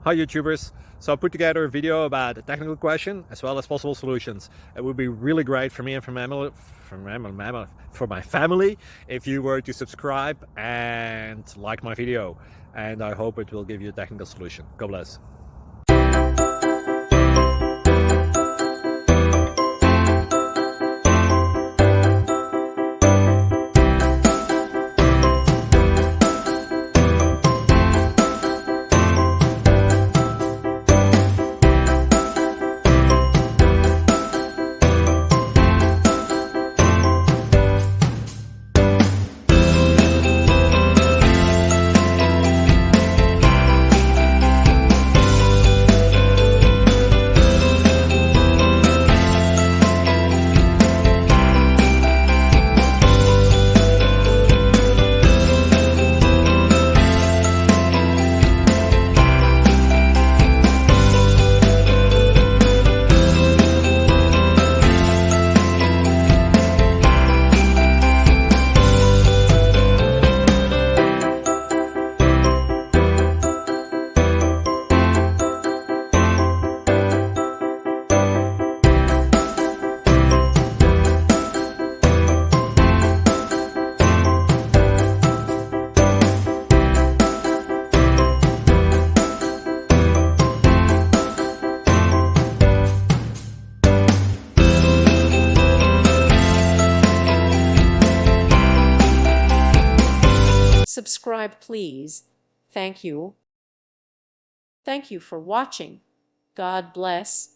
Hi YouTubers. So I put together a video about a technical question as well as possible solutions. It would be really great for me and for my family if you were to subscribe and like my video. And I hope it will give you a technical solution. God bless. Subscribe, please. Thank you. Thank you for watching. God bless.